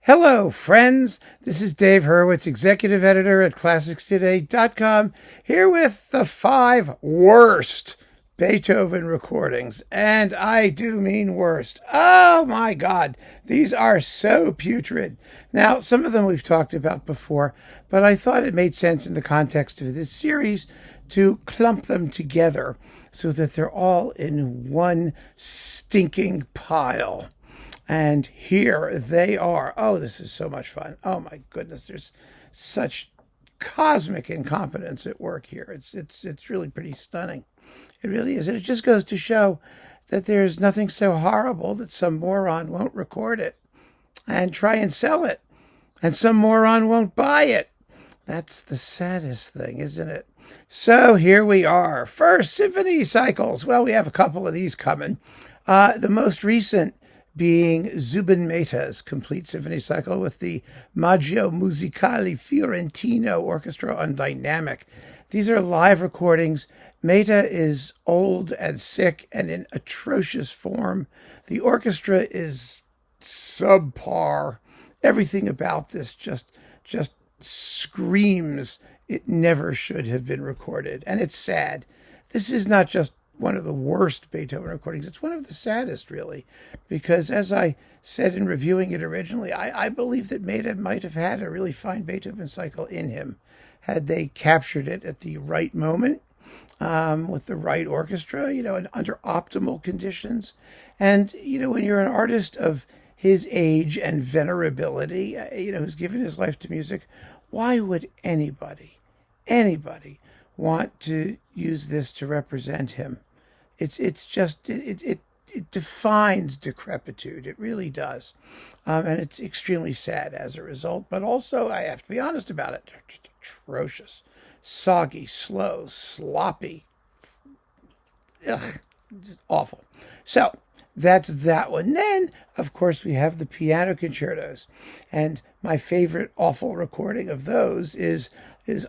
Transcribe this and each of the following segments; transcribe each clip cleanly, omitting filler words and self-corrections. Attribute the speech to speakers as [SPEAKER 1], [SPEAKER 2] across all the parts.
[SPEAKER 1] Hello, friends. This is Dave Hurwitz, executive editor at ClassicsToday.com, here with the 5 worst Beethoven recordings. And I do mean worst. Oh my God, these are so putrid. Now, some of them we've talked about before, but I thought it made sense in the context of this series to clump them together so that they're all in one stinking pile. And here they are. Oh, this is so much fun. Oh my goodness, there's such cosmic incompetence at work here. It's really pretty stunning. It really is. And it just goes to show that there's nothing so horrible that some moron won't record it and try and sell it, and some moron won't buy it. That's the saddest thing, isn't it? So here we are. First, symphony cycles. Well, we have a couple of these coming. The most recent being Zubin Mehta's complete symphony cycle with the Maggio Musicale Fiorentino Orchestra on dynamic. These are live recordings. Mehta is old and sick and in atrocious form. The orchestra is subpar. Everything about this just screams it never should have been recorded. And it's sad. This is not just one of the worst Beethoven recordings. It's one of the saddest, really, because as I said in reviewing it originally, I believe that Mehta might have had a really fine Beethoven cycle in him had they captured it at the right moment, with the right orchestra, and under optimal conditions. And, when you're an artist of his age and venerability, who's given his life to music, why would anybody want to use this to represent him? It defines decrepitude. It really does. And it's extremely sad as a result. But also, I have to be honest about it, they're just atrocious. Soggy, slow, sloppy. Ugh, just awful. So that's that one. Then, of course, we have the piano concertos. And my favorite awful recording of those is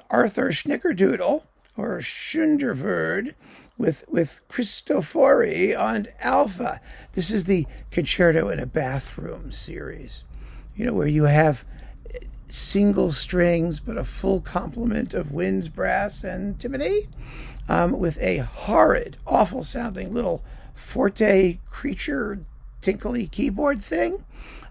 [SPEAKER 1] Arthur Schnickerdoodle, or Schoonderwoerd, with Cristofori on alpha. This is the Concerto in a Bathroom series, where you have single strings but a full complement of winds, brass, and timpani, with a horrid, awful-sounding little forte creature tinkly keyboard thing.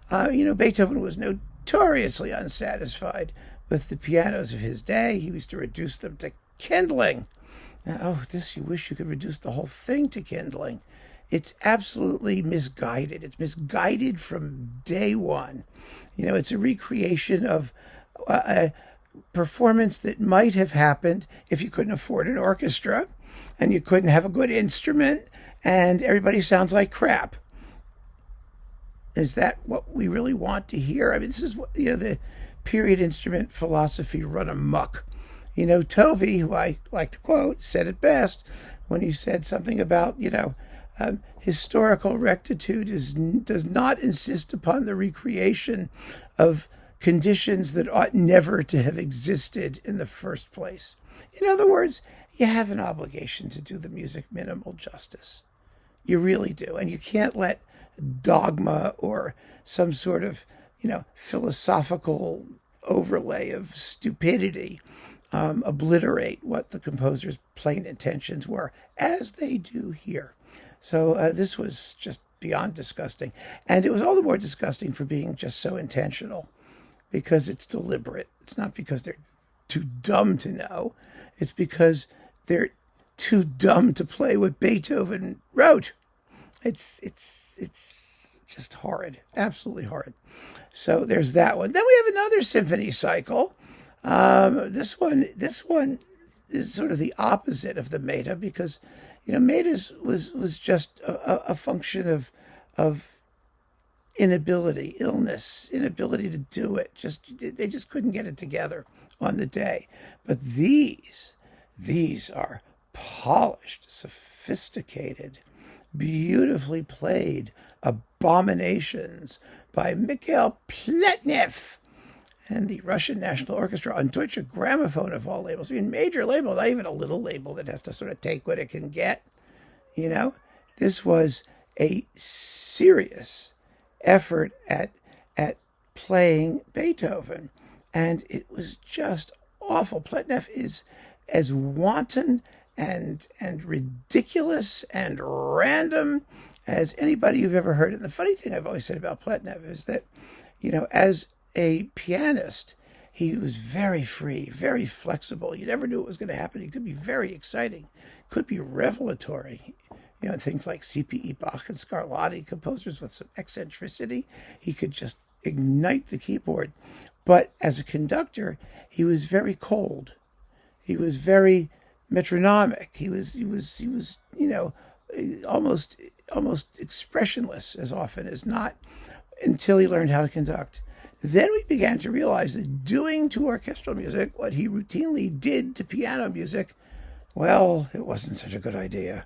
[SPEAKER 1] Beethoven was notoriously unsatisfied with the pianos of his day. He used to reduce them to kindling. Now, you wish you could reduce the whole thing to kindling. It's absolutely misguided. It's misguided from day one. It's a recreation of a performance that might have happened if you couldn't afford an orchestra and you couldn't have a good instrument and everybody sounds like crap. Is that what we really want to hear? I mean, this is what, the period instrument philosophy run amok. Tovey, who I like to quote, said it best when he said something about, historical rectitude does not insist upon the recreation of conditions that ought never to have existed in the first place. In other words, you have an obligation to do the music minimal justice. You really do. And you can't let dogma or some sort of, philosophical overlay of stupidity obliterate what the composer's plain intentions were, as they do here. So this was just beyond disgusting. And it was all the more disgusting for being just so intentional, because it's deliberate. It's not because they're too dumb to know. It's because they're too dumb to play what Beethoven wrote. It's just horrid, absolutely horrid. So there's that one. Then we have another symphony cycle. This one is sort of the opposite of the Mehta, because Mehta's was just a function of inability, illness, inability to do it. They just couldn't get it together on the day. But these are polished, sophisticated, beautifully played abominations by Mikhail Pletnev and the Russian National Orchestra on Deutsche Grammophon, of all labels. I mean, major label, not even a little label that has to sort of take what it can get. This was a serious effort at playing Beethoven. And it was just awful. Pletnev is as wanton and ridiculous and random as anybody you've ever heard. And the funny thing I've always said about Pletnev is that, as a pianist, he was very free, very flexible. You never knew what was going to happen. He could be very exciting, could be revelatory. Things like C.P.E. Bach and Scarlatti, composers with some eccentricity. He could just ignite the keyboard. But as a conductor, he was very cold. He was very metronomic. He was almost expressionless as often as not, until he learned how to conduct. Then we began to realize that doing to orchestral music what he routinely did to piano music, well, it wasn't such a good idea.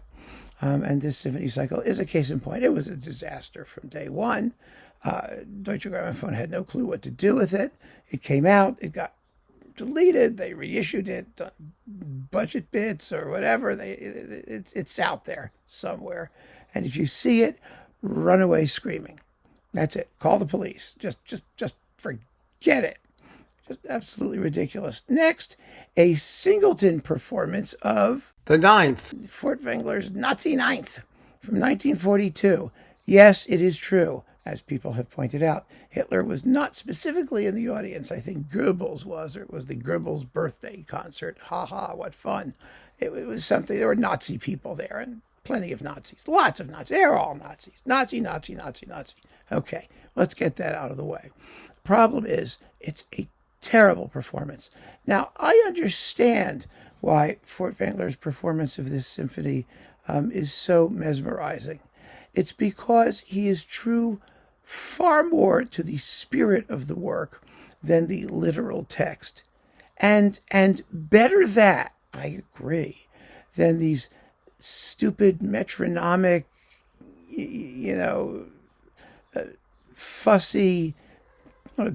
[SPEAKER 1] And this symphony cycle is a case in point. It was a disaster from day one. Deutsche Grammophon had no clue what to do with it. It came out, it got deleted, they reissued it, budget bits or whatever. It's out there somewhere. And if you see it, run away screaming. That's it. Call the police. Just forget it. Just absolutely ridiculous. Next, a singleton performance of
[SPEAKER 2] the Ninth,
[SPEAKER 1] Furtwängler's Nazi Ninth from 1942. Yes, it is true, as people have pointed out. Hitler was not specifically in the audience. I think Goebbels was, or it was the Goebbels birthday concert. Ha ha, what fun. It was something. There were Nazi people there, and plenty of Nazis. Lots of Nazis. They're all Nazis. Nazi. Okay, let's get that out of the way. The problem is, it's a terrible performance. Now, I understand why Furtwängler's performance of this symphony is so mesmerizing. It's because he is true far more to the spirit of the work than the literal text. And better that, I agree, than these stupid metronomic, fussy,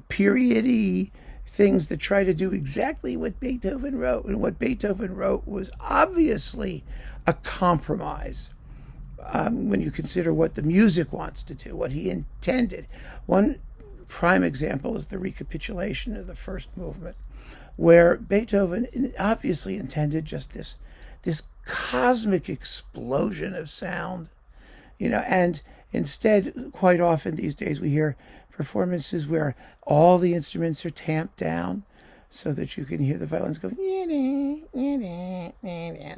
[SPEAKER 1] periody things that try to do exactly what Beethoven wrote. And what Beethoven wrote was obviously a compromise when you consider what the music wants to do, what he intended. One prime example is the recapitulation of the first movement, where Beethoven obviously intended just this cosmic explosion of sound, and instead, quite often these days we hear performances where all the instruments are tamped down so that you can hear the violins going, and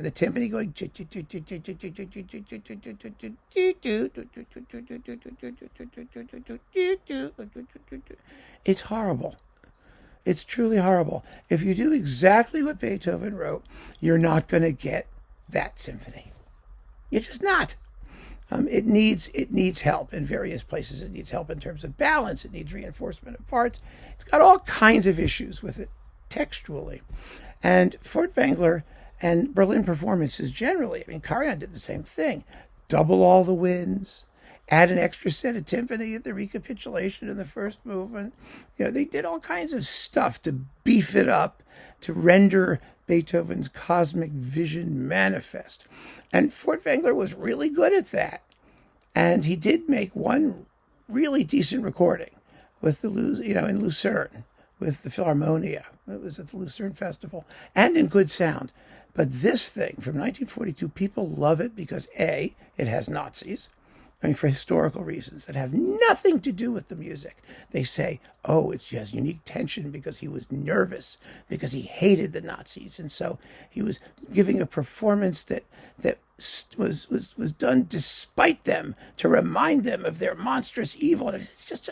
[SPEAKER 1] the timpani going, it's horrible. It's truly horrible. If you do exactly what Beethoven wrote, you're not going to get that symphony. You're just not. It needs help in various places. It needs help in terms of balance. It needs reinforcement of parts. It's got all kinds of issues with it textually. And Furtwängler and Berlin performances generally, Karajan did the same thing. Double all the winds, add an extra set of timpani at the recapitulation in the first movement. They did all kinds of stuff to beef it up, to render Beethoven's cosmic vision manifest. And Furtwängler was really good at that. And he did make one really decent recording with in Lucerne, with the Philharmonia. It was at the Lucerne Festival, and in good sound. But this thing from 1942, people love it because A, it has Nazis. For historical reasons that have nothing to do with the music. They say, it has unique tension because he was nervous, because he hated the Nazis. And so he was giving a performance that was done despite them, to remind them of their monstrous evil. And it's just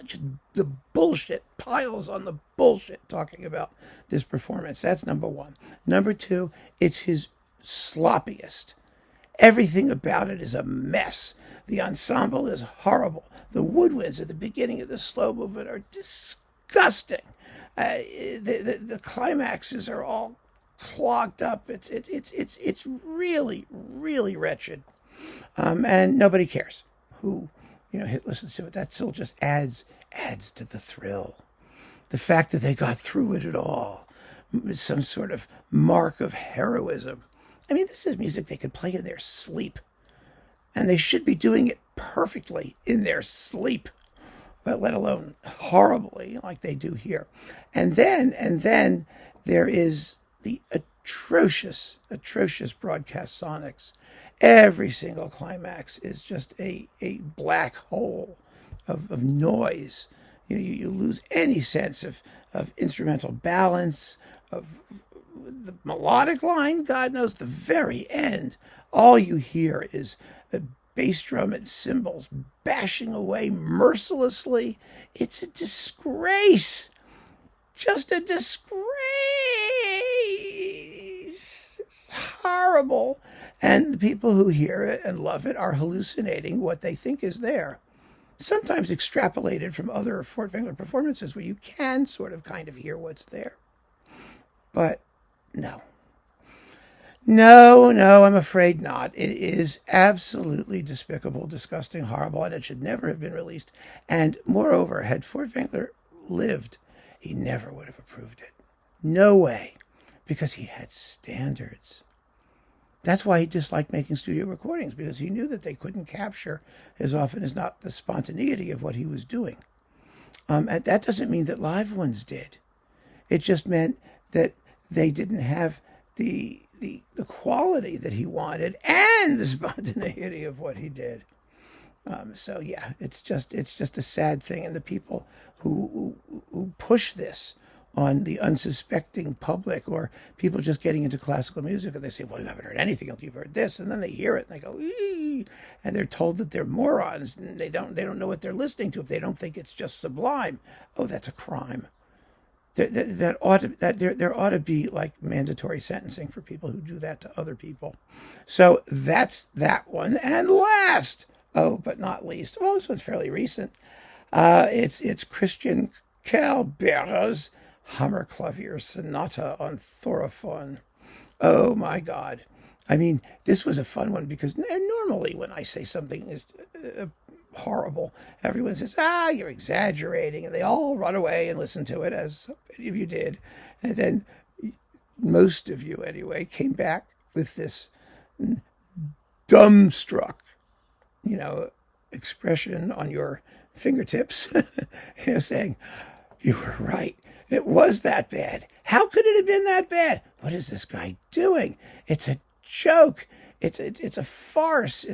[SPEAKER 1] the bullshit, piles on the bullshit talking about this performance. That's number one. Number two, it's his sloppiest. Everything about it is a mess. The ensemble is horrible. The woodwinds at the beginning of the slow movement are disgusting. The climaxes are all clogged up. It's really, really wretched. And nobody cares who listens to it. That still just adds to the thrill. The fact that they got through it at all is some sort of mark of heroism. This is music they could play in their sleep. And they should be doing it perfectly in their sleep. but let alone horribly like they do here. And then there is the atrocious broadcast sonics. Every single climax is just a black hole of noise. You lose any sense of instrumental balance, of the melodic line. God knows, the very end, all you hear is a bass drum and cymbals bashing away mercilessly. It's a disgrace. Just a disgrace. It's horrible. And the people who hear it and love it are hallucinating what they think is there. Sometimes extrapolated from other Furtwängler performances where you can sort of kind of hear what's there. But no, I'm afraid not. It is absolutely despicable, disgusting, horrible, and it should never have been released. And moreover, had Furtwängler lived, he never would have approved it. No way, because he had standards. That's why he disliked making studio recordings, because he knew that they couldn't capture, as often as not, the spontaneity of what he was doing. And that doesn't mean that live ones did. It just meant that they didn't have the quality that he wanted and the spontaneity of what he did. So yeah, it's just a sad thing, and the people who push this on the unsuspecting public, or people just getting into classical music, and they say, well, you haven't heard anything, you've heard this, and then they hear it and they go, ee! And they're told that they're morons, and they don't know what they're listening to if they don't think it's just sublime. Oh, that's a crime. There ought to be like mandatory sentencing for people who do that to other people. So that's that one. And last, but not least, well, this one's fairly recent. It's Christian Kälberer's Hammerklavier Sonata on Thorofon. Oh my God. I mean, this was a fun one because normally when I say something is horrible, everyone says, you're exaggerating, and they all run away and listen to it, as many of you did. And then most of you, anyway, came back with this dumbstruck, expression on your fingertips, saying, you were right. It was that bad. How could it have been that bad? What is this guy doing? It's a joke. It's a farce.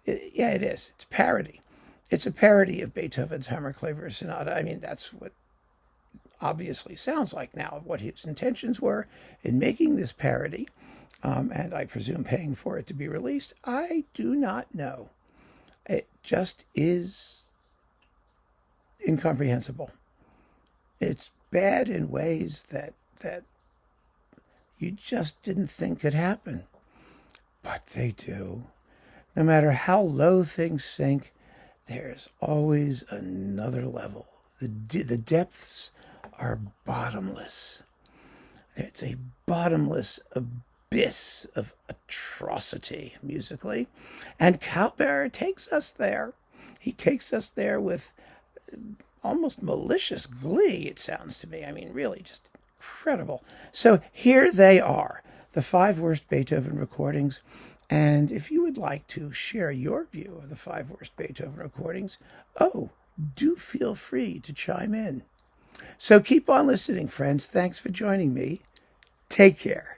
[SPEAKER 1] Yeah, it is. It's parody. It's a parody of Beethoven's Hammerklavier Sonata. I mean, that's what obviously sounds like now, what his intentions were in making this parody, and I presume paying for it to be released. I do not know. It just is incomprehensible. It's bad in ways that you just didn't think could happen, but they do. No matter how low things sink, there's always another level. The depths are bottomless. It's a bottomless abyss of atrocity musically. And Calbearer takes us there. He takes us there with almost malicious glee, it sounds to me. I mean, really just incredible. So here they are, the 5 worst Beethoven recordings. And if you would like to share your view of the 5 worst Beethoven recordings, do feel free to chime in. So keep on listening, friends. Thanks for joining me. Take care.